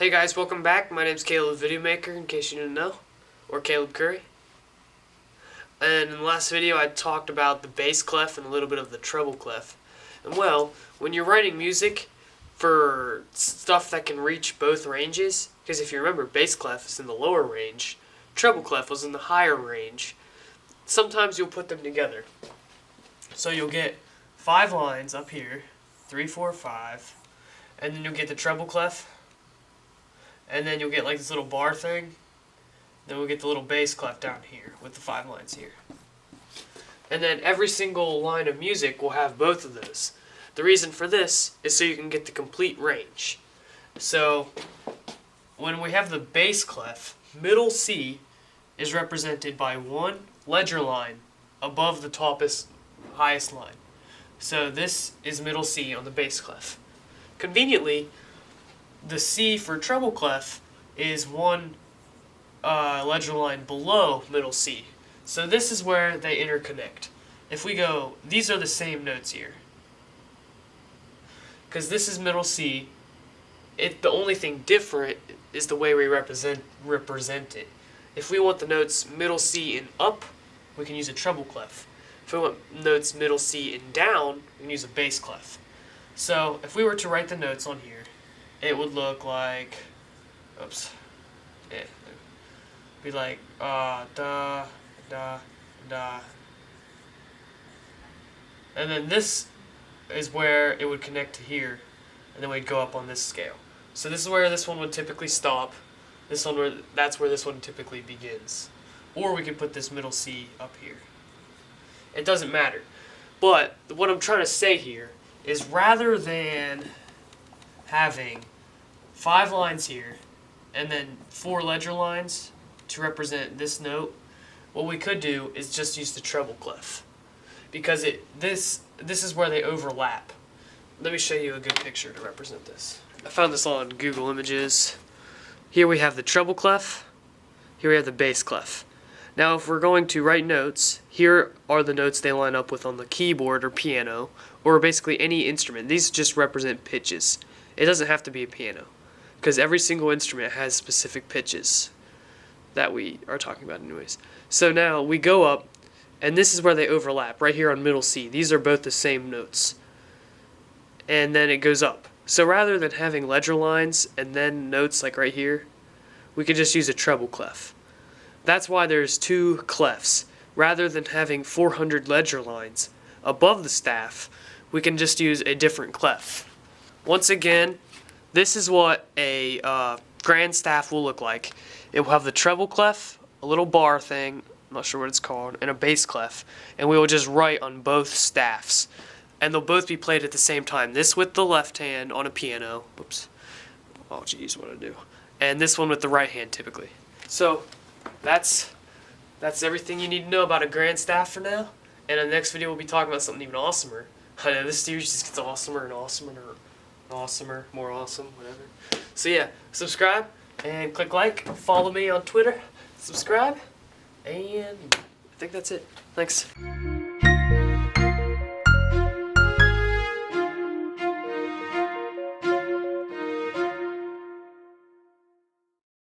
Hey guys, welcome back. My name's Caleb Videomaker, in case you didn't know, or Caleb Curry. And in the last video I talked about the bass clef and a little bit of the treble clef. And well, when you're writing music for stuff that can reach both ranges, because if you remember, bass clef is in the lower range, treble clef was in the higher range, sometimes you'll put them together. So you'll get 5 lines up here, 3, 4, 5, and then you'll get the treble clef. And then you'll get like this little bar thing. Then we'll get the little bass clef down here with the 5 lines here. And then every single line of music will have both of those. The reason for this is so you can get the complete range. So when we have the bass clef, middle C is represented by one ledger line above the highest line. So this is middle C on the bass clef. Conveniently, the C for treble clef is one ledger line below middle C. So this is where they interconnect. If we go, these are the same notes here. Because this is middle C, the only thing different is the way we represent it. If we want the notes middle C and up, we can use a treble clef. If we want notes middle C and down, we can use a bass clef. So if we were to write the notes on here, it would look like, be like da, da, da. And then this is where it would connect to here, and then we'd go up on this scale. So this is where this one would typically stop. That's where this one typically begins. Or we could put this middle C up here. It doesn't matter. But what I'm trying to say here is rather than having 5 lines here and then 4 ledger lines to represent this note, what we could do is just use the treble clef, because this is where they overlap. Let me show you a good picture to represent this. I found this on Google Images. Here we have the treble clef, here we have the bass clef. Now if we're going to write notes, here are the notes they line up with on the keyboard or piano, or basically any instrument. These just represent pitches. It doesn't have to be a piano, because every single instrument has specific pitches that we are talking about anyways. So now we go up, and this is where they overlap, right here on middle C. These are both the same notes. And then it goes up. So rather than having ledger lines and then notes like right here, we could just use a treble clef. That's why there's 2 clefs. Rather than having 400 ledger lines above the staff, we can just use a different clef. Once again, this is what a grand staff will look like. It will have the treble clef, a little bar thing, I'm not sure what it's called, and a bass clef. And we will just write on both staffs. And they'll both be played at the same time. This with the left hand on a piano. Whoops. Oh geez, what did I do? And this one with the right hand typically. So that's everything you need to know about a grand staff for now. And in the next video we'll be talking about something even awesomer. I know this series just gets awesomer and awesomer and awesomer, more awesome, whatever. So yeah, subscribe and click like. Follow me on Twitter. Subscribe. And I think that's it. Thanks.